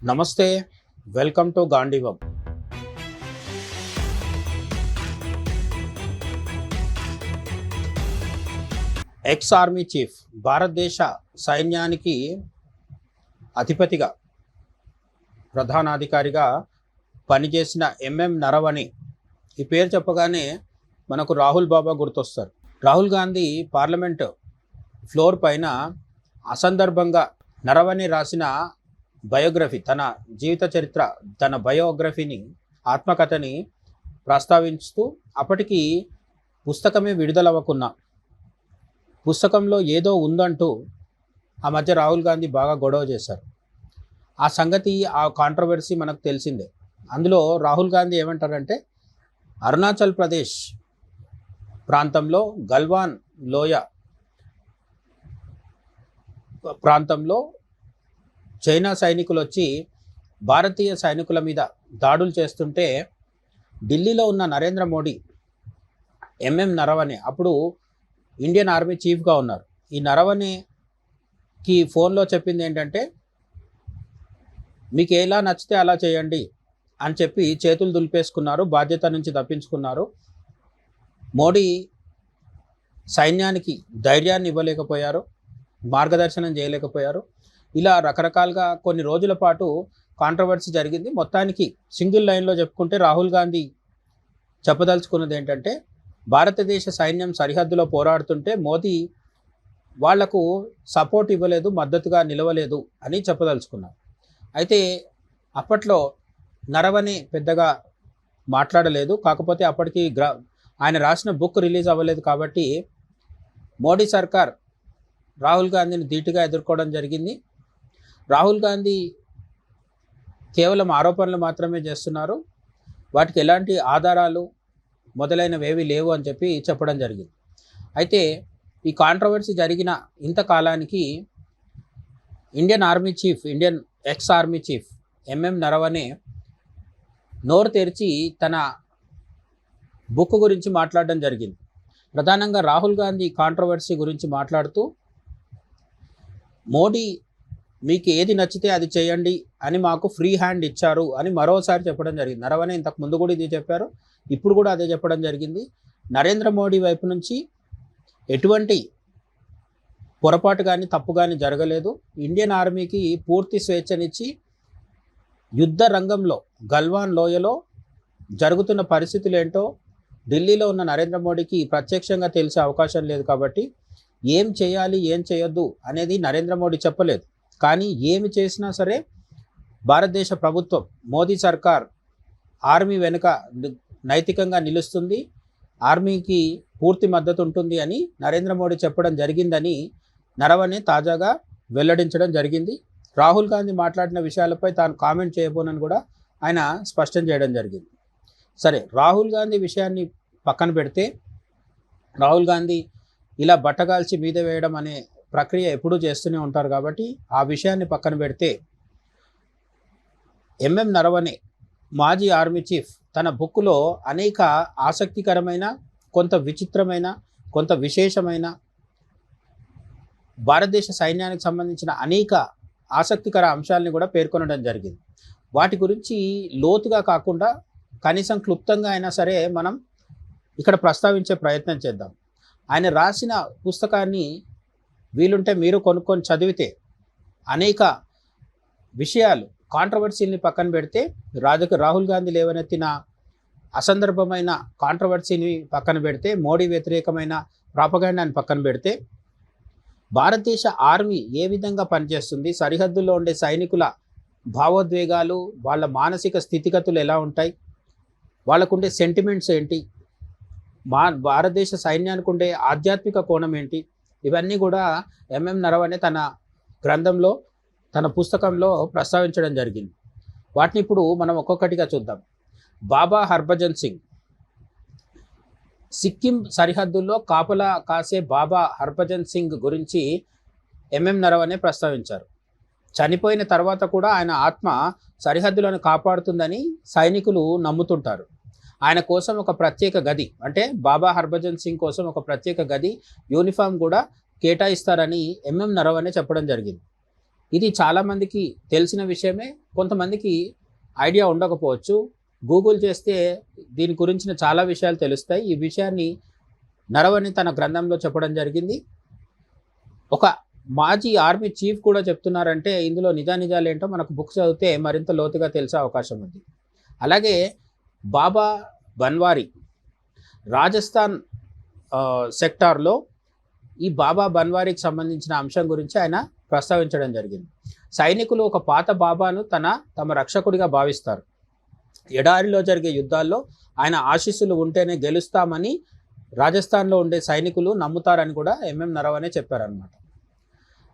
నమస్తే, welcome to Gandeevam. Ex army chief, భారతదేశ సైన్యానికి అధిపతిగా ప్రధానాధికారిగా పనిచేసిన ఎంఎం నరవణే. ఈ పేరు చెప్పగానే మనకు రాహుల్ బాబా గుర్తొస్తారు. రాహుల్ గాంధీ పార్లమెంట్ ఫ్లోర్ పైన అసందర్భంగా నరవణే రాసిన బయోగ్రఫీ, తన జీవిత చరిత్ర, తన బయోగ్రఫీని, ఆత్మకథని ప్రస్తావిస్తూ అప్పటికి పుస్తకమే విడుదలవ్వకున్నా పుస్తకంలో ఏదో ఉందంటూ ఆ మధ్య రాహుల్ గాంధీ బాగా గొడవ చేశారు. ఆ సంగతి, ఆ కాంట్రవర్సీ మనకు తెలిసిందే. అందులో రాహుల్ గాంధీ ఏమంటారంటే, అరుణాచల్ ప్రదేశ్ ప్రాంతంలో గల్వాన్ లోయ ప్రాంతంలో చైనా సైనికులు వచ్చి భారతీయ సైనికుల మీద దాడులు చేస్తుంటే ఢిల్లీలో ఉన్న నరేంద్ర మోడీ ఎంఎం నరవణే అప్పుడు ఇండియన్ ఆర్మీ చీఫ్గా ఉన్నారు. ఈ నరవణేకి ఫోన్లో చెప్పింది ఏంటంటే, మీకు ఎలా నచ్చితే అలా చేయండి అని చెప్పి చేతులు దులిపేసుకున్నారు, బాధ్యత నుంచి తప్పించుకున్నారు. మోడీ సైన్యానికి ధైర్యాన్ని ఇవ్వలేకపోయారు, మార్గదర్శనం చేయలేకపోయారు. ఇలా రకరకాలుగా కొన్ని రోజుల పాటు కాంట్రవర్సీ జరిగింది. మొత్తానికి సింగిల్ లైన్లో చెప్పుకుంటే రాహుల్ గాంధీ చెప్పదలుచుకున్నది ఏంటంటే, భారతదేశ సైన్యం సరిహద్దులో పోరాడుతుంటే మోదీ వాళ్లకు సపోర్ట్ ఇవ్వలేదు, మద్దతుగా నిలవలేదు అని చెప్పదలుచుకున్నారు. అయితే అప్పట్లో నరవణే పెద్దగా మాట్లాడలేదు. కాకపోతే అప్పటికి ఆయన రాసిన బుక్ రిలీజ్ అవ్వలేదు కాబట్టి మోడీ సర్కార్ రాహుల్ గాంధీని ధీటుగా ఎదుర్కోవడం జరిగింది. రాహుల్ గాంధీ కేవలం ఆరోపణలు మాత్రమే చేస్తున్నారు, వాటికి ఎలాంటి ఆధారాలు మొదలైనవేవి లేవు అని చెప్పి చెప్పడం జరిగింది. అయితే ఈ కాంట్రవర్సీ జరిగిన ఇంతకాలానికి Indian army chief, Indian ex army chief MM Naravane నోరు తెరిచి తన బుక్ గురించి మాట్లాడడం జరిగింది. ప్రధానంగా రాహుల్ గాంధీ కాంట్రవర్సీ గురించి మాట్లాడుతూ, మోడీ మీకు ఏది నచ్చితే అది చేయండి అని మాకు ఫ్రీ హ్యాండ్ ఇచ్చారు అని మరోసారి చెప్పడం జరిగింది. నరవణే ఇంతకు ముందు కూడా ఇది చెప్పారు, ఇప్పుడు కూడా అదే చెప్పడం జరిగింది. నరేంద్ర మోడీ వైపు నుంచి ఎటువంటి పొరపాటు కానీ తప్పు కానీ జరగలేదు. ఇండియన్ ఆర్మీకి పూర్తి స్వేచ్ఛనిచ్చి యుద్ధ రంగంలో గల్వాన్ లోయలో జరుగుతున్న పరిస్థితులు ఏంటో ఢిల్లీలో ఉన్న నరేంద్ర మోడీకి ప్రత్యక్షంగా తెలిసే అవకాశం లేదు. కాబట్టి ఏం చేయాలి, ఏం చేయొద్దు అనేది నరేంద్ర మోడీ చెప్పలేదు. కానీ ఏమి చేసినా సరే భారతదేశ ప్రభుత్వం, మోదీ సర్కార్ ఆర్మీ వెనుక నైతికంగా నిలుస్తుంది, ఆర్మీకి పూర్తి మద్దతు ఉంటుంది అని నరేంద్ర మోడీ చెప్పడం జరిగిందని నరవణే తాజాగా వెల్లడించడం జరిగింది. రాహుల్ గాంధీ మాట్లాడిన విషయాలపై తాను కామెంట్ చేయబోనని కూడా ఆయన స్పష్టం చేయడం జరిగింది. సరే, రాహుల్ గాంధీ విషయాన్ని పక్కన పెడితే, రాహుల్ గాంధీ ఇలా బట్టగాల్చి మీద వేయడం అనే ప్రక్రియ ఎప్పుడూ చేస్తూనే ఉంటారు కాబట్టి ఆ విషయాన్ని పక్కన పెడితే, ఎంఎం నరవణే మాజీ ఆర్మీ చీఫ్ తన బుక్లో అనేక ఆసక్తికరమైన, కొంత విచిత్రమైన, కొంత విశేషమైన, భారతదేశ సైన్యానికి సంబంధించిన అనేక ఆసక్తికర అంశాలని కూడా పేర్కొనడం జరిగింది. వాటి గురించి లోతుగా కాకుండా కనీసం క్లుప్తంగా అయినా సరే మనం ఇక్కడ ప్రస్తావించే ప్రయత్నం చేద్దాం. ఆయన రాసిన పుస్తకాన్ని వీలుంటే మీరు కొనుక్కొని చదివితే అనేక విషయాలు, కాంట్రవర్సీని పక్కన పెడితే, రాహుల్ గాంధీ లేవనెత్తిన అసందర్భమైన కాంట్రవర్సీని పక్కన పెడితే, మోడీ వ్యతిరేకమైన ప్రాపగాండాని పక్కన పెడితే, భారతదేశ ఆర్మీ ఏ విధంగా పనిచేస్తుంది, సరిహద్దుల్లో ఉండే సైనికుల భావోద్వేగాలు, వాళ్ళ మానసిక స్థితిగతులు ఎలా ఉంటాయి, వాళ్ళకుండే సెంటిమెంట్స్ ఏంటి, భారతదేశ సైన్యానికి ఉండే ఆధ్యాత్మిక కోణం ఏంటి, ఇవన్నీ కూడా ఎంఎం నరవణే తన గ్రంథంలో, తన పుస్తకంలో ప్రస్తావించడం జరిగింది. వాటిని ఇప్పుడు మనం ఒక్కొక్కటిగా చూద్దాం. బాబా హర్భజన్ సింగ్, సిక్కిం సరిహద్దుల్లో కాపలా కాసే బాబా హర్భజన్ సింగ్ గురించి ఎంఎం నరవణే ప్రస్తావించారు. చనిపోయిన తర్వాత కూడా ఆయన ఆత్మ సరిహద్దులను కాపాడుతుందని సైనికులు నమ్ముతుంటారు. ఆయన కోసం ఒక ప్రత్యేక గది, అంటే బాబా హర్భజన్ సింగ్ కోసం ఒక ప్రత్యేక గది, యూనిఫామ్ కూడా కేటాయిస్తారని ఎంఎం నరవణే చెప్పడం జరిగింది. ఇది చాలామందికి తెలిసిన విషయమే, కొంతమందికి ఐడియా ఉండకపోవచ్చు. గూగుల్ చేస్తే దీని గురించిన చాలా విషయాలు తెలుస్తాయి. ఈ విషయాన్ని నరవణి తన గ్రంథంలో చెప్పడం జరిగింది. ఒక మాజీ ఆర్మీ చీఫ్ కూడా చెప్తున్నారంటే ఇందులో నిజానిజాలేంటో మనకు బుక్స్ చదివితే మరింత లోతుగా తెలిసే అవకాశం ఉంది. అలాగే బాబా బన్వారీ రాజస్థాన్ సెక్టార్లో ఈ బాబా బన్వారీకి సంబంధించిన అంశం గురించి ఆయన ప్రస్తావించడం జరిగింది. సైనికులు ఒక పాత బాబాను తమ రక్షకుడిగా భావిస్తారు. ఎడారిలో జరిగే యుద్ధాల్లో ఆయన ఆశీస్సులు ఉంటేనే గెలుస్తామని రాజస్థాన్లో ఉండే సైనికులు నమ్ముతారని కూడా ఎంఎం నరవణే చెప్పారనమాట.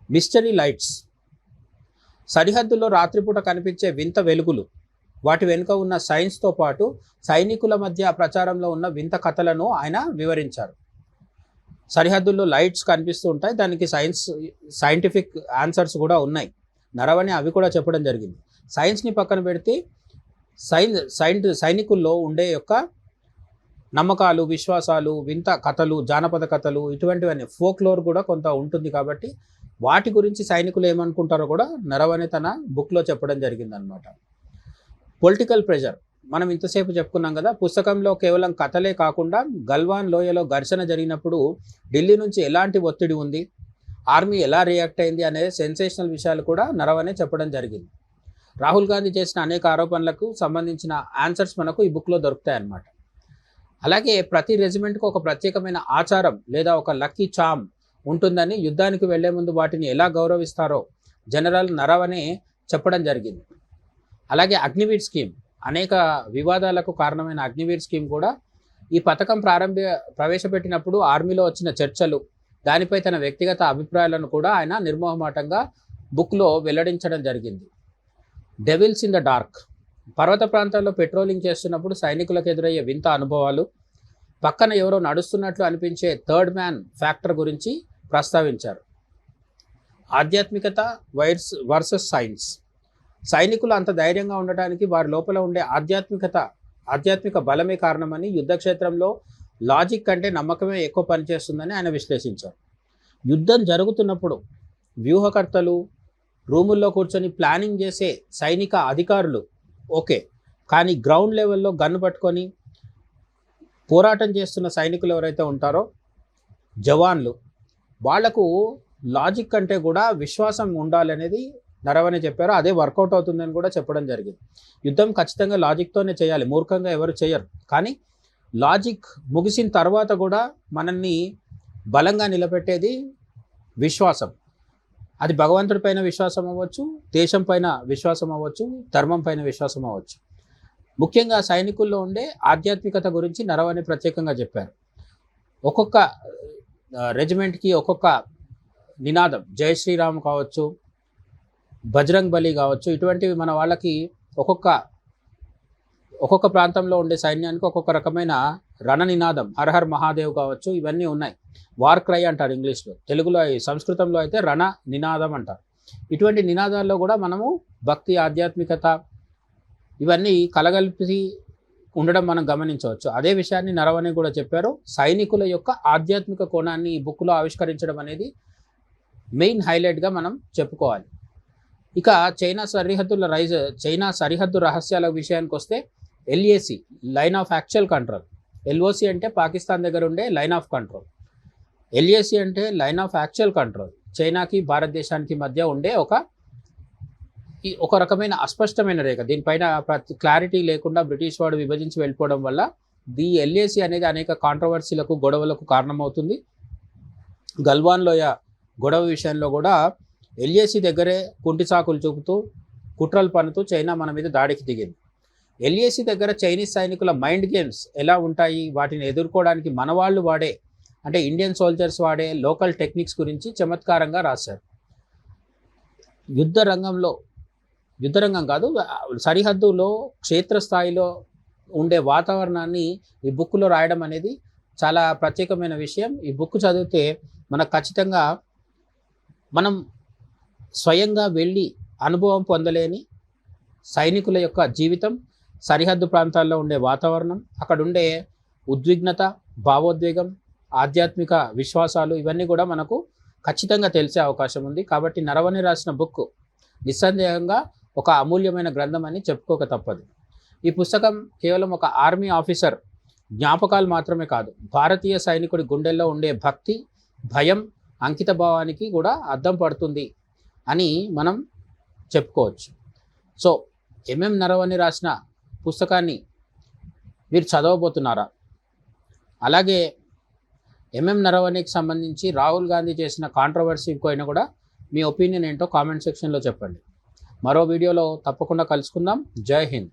మిస్టరీ లైట్స్, సరిహద్దులో రాత్రిపూట కనిపించే వింత వెలుగులు, వాటి వెనుక ఉన్న సైన్స్తో పాటు సైనికుల మధ్య ప్రచారంలో ఉన్న వింత కథలను ఆయన వివరించారు. సరిహద్దుల్లో లైట్స్ కనిపిస్తూ ఉంటాయి, దానికి సైంటిఫిక్ ఆన్సర్స్ కూడా ఉన్నాయి. నరవణి అవి కూడా చెప్పడం జరిగింది. సైన్స్ని పక్కన పెడితే సైనికుల్లో ఉండే యొక్క నమ్మకాలు, విశ్వాసాలు, వింత కథలు, జానపద కథలు, ఇటువంటివన్నీ ఫోక్లోర్ కూడా కొంత ఉంటుంది. కాబట్టి వాటి గురించి సైనికులు ఏమనుకుంటారో కూడా నరవణి తన బుక్లో చెప్పడం జరిగిందనమాట. పొలిటికల్ ప్రెషర్, మనం ఇంతసేపు చెప్పుకున్నాం కదా, పుస్తకంలో కేవలం కథలే కాకుండా గల్వాన్ లోయలో ఘర్షణ జరిగినప్పుడు ఢిల్లీ నుంచి ఎలాంటి ఒత్తిడి ఉంది, ఆర్మీ ఎలా రియాక్ట్ అయింది అనే సెన్సేషనల్ విషయాలు కూడా నరవణే చెప్పడం జరిగింది. రాహుల్ గాంధీ చేసిన అనేక ఆరోపణలకు సంబంధించిన ఆన్సర్స్ మనకు ఈ బుక్లో దొరుకుతాయి అన్నమాట. అలాగే ప్రతి రెజిమెంట్కు ఒక ప్రత్యేకమైన ఆచారం లేదా ఒక లక్కీ చామ్ ఉంటుందని, యుద్ధానికి వెళ్లే ముందు వాటిని ఎలా గౌరవిస్తారో జనరల్ నరవణే చెప్పడం జరిగింది. అలాగే అగ్నివీర్ స్కీమ్, అనేక వివాదాలకు కారణమైన అగ్నివీర్ స్కీమ్ కూడా ఈ పథకం ప్రవేశపెట్టినప్పుడు ఆర్మీలో వచ్చిన చర్చలు, దానిపై తన వ్యక్తిగత అభిప్రాయాలను కూడా ఆయన నిర్మోహమాటంగా బుక్లో వెల్లడించడం జరిగింది. డెవిల్స్ ఇన్ ద డార్క్, పర్వత ప్రాంతాల్లో పెట్రోలింగ్ చేస్తున్నప్పుడు సైనికులకు ఎదురయ్యే వింత అనుభవాలు, పక్కన ఎవరో నడుస్తున్నట్లు అనిపించే థర్డ్ మ్యాన్ ఫ్యాక్టర్ గురించి ప్రస్తావించారు. ఆధ్యాత్మికత వర్సెస్ సైన్స్, సైనికులు అంత ధైర్యంగా ఉండటానికి వారి లోపల ఉండే ఆధ్యాత్మిక బలమే కారణమని, యుద్ధక్షేత్రంలో లాజిక్ కంటే నమ్మకమే ఎక్కువ పనిచేస్తుందని ఆయన విశ్లేషించారు. యుద్ధం జరుగుతున్నప్పుడు వ్యూహకర్తలు, రూముల్లో కూర్చొని ప్లానింగ్ చేసే సైనిక అధికారులు ఓకే, కానీ గ్రౌండ్ లెవెల్లో గన్ను పట్టుకొని పోరాటం చేస్తున్న సైనికులు ఎవరైతే ఉంటారో జవాన్లు, వాళ్లకు లాజిక్ కంటే కూడా విశ్వాసం ఉండాలనేది నరవణే చెప్పారు. అదే వర్కౌట్ అవుతుందని కూడా చెప్పడం జరిగింది. యుద్ధం ఖచ్చితంగా లాజిక్తోనే చేయాలి, మూర్ఖంగా ఎవరు చేయరు. కానీ లాజిక్ ముగిసిన తర్వాత కూడా మనల్ని బలంగా నిలబెట్టేది విశ్వాసం. అది భగవంతుడి పైన విశ్వాసం అవ్వచ్చు, దేశం పైన విశ్వాసం అవ్వచ్చు, ధర్మం పైన విశ్వాసం అవ్వచ్చు. ముఖ్యంగా సైనికుల్లో ఉండే ఆధ్యాత్మికత గురించి నరవణే ప్రత్యేకంగా చెప్పారు. ఒక్కొక్క రెజిమెంట్కి ఒక్కొక్క నినాదం, జై శ్రీరామ్ కావచ్చు, బజరంగ్ బలి కావచ్చు, ఇటువంటివి మన వాళ్ళకి ఒక్కొక్క ప్రాంతంలో ఉండే సైన్యానికి ఒక్కొక్క రకమైన రణ నినాదం, హర్ హర్ మహాదేవ్ కావచ్చు, ఇవన్నీ ఉన్నాయి. వార్ క్రై అంటారు ఇంగ్లీష్లో, తెలుగులో సంస్కృతంలో అయితే రణ నినాదం అంటారు. ఇటువంటి నినాదాల్లో కూడా మనము భక్తి, ఆధ్యాత్మికత ఇవన్నీ కలగలిపి ఉండడం మనం గమనించవచ్చు. అదే విషయాన్ని నరవణే కూడా చెప్పారు. సైనికుల యొక్క ఆధ్యాత్మిక కోణాన్ని ఈ బుక్లో ఆవిష్కరించడం అనేది మెయిన్ హైలైట్గా మనం చెప్పుకోవాలి. ఇక చైనా సరిహద్దు రహస్యాల విషయానికి వస్తే LAC, line of actual control, LOC అంటే పాకిస్తాన్ దగ్గర ఉండే లైన్ ఆఫ్ కంట్రోల్, ఎల్ఏసి అంటే లైన్ ఆఫ్ యాక్చువల్ కంట్రోల్, చైనాకి భారతదేశానికి మధ్య ఉండే ఒక రకమైన అస్పష్టమైన రేఖ. దీనిపైన క్లారిటీ లేకుండా బ్రిటిష్ వాడు విభజించి వెళ్ళిపోవడం వల్ల ది ఎల్ఏసి అనేది అనేక కాంట్రవర్సీలకు, గొడవలకు కారణమవుతుంది. గల్వాన్ లోయ గొడవ విషయంలో కూడా ఎల్ఏసి దగ్గరే కుంటి సాకులు చూపుతూ, కుట్రలు పన్నుతూ చైనా మన మీద దాడికి దిగింది. ఎల్ఏసి దగ్గర చైనీస్ సైనికుల మైండ్ గేమ్స్ ఎలా ఉంటాయి, వాటిని ఎదుర్కోవడానికి మన వాళ్ళు వాడే, అంటే ఇండియన్ సోల్జర్స్ వాడే లోకల్ టెక్నిక్స్ గురించి చమత్కారంగా రాశారు. యుద్ధరంగం కాదు, సరిహద్దులో క్షేత్రస్థాయిలో ఉండే వాతావరణాన్ని ఈ బుక్లో రాయడం అనేది చాలా ప్రత్యేకమైన విషయం. ఈ బుక్ చదివితే మనకు ఖచ్చితంగా మనం స్వయంగా వెళ్ళి అనుభవం పొందలేని సైనికుల యొక్క జీవితం, సరిహద్దు ప్రాంతాల్లో ఉండే వాతావరణం, అక్కడ ఉండే ఉద్విగ్నత, భావోద్వేగం, ఆధ్యాత్మిక విశ్వాసాలు, ఇవన్నీ కూడా మనకు ఖచ్చితంగా తెలిసే అవకాశం ఉంది. కాబట్టి నరవణే రాసిన బుక్ నిస్సందేహంగా ఒక అమూల్యమైన గ్రంథం అని చెప్పుకోక తప్పదు. ఈ పుస్తకం కేవలం ఒక ఆర్మీ ఆఫీసర్ జ్ఞాపకాలు మాత్రమే కాదు, భారతీయ సైనికుడి గుండెల్లో ఉండే భక్తి, భయం, అంకిత భావానికి కూడా అద్దం పడుతుంది అని మనం చెప్పుకోవచ్చు. సో ఎంఎం నరవణే రాసిన పుస్తకాన్ని మీరు చదవబోతున్నారా? అలాగే ఎంఎం నరవణేకి సంబంధించి రాహుల్ గాంధీ చేసిన కాంట్రవర్సీ పైన కూడా మీ ఒపీనియన్ ఏంటో కామెంట్ సెక్షన్లో చెప్పండి. మరో వీడియోలో తప్పకుండా కలుసుకుందాం. జై హింద్.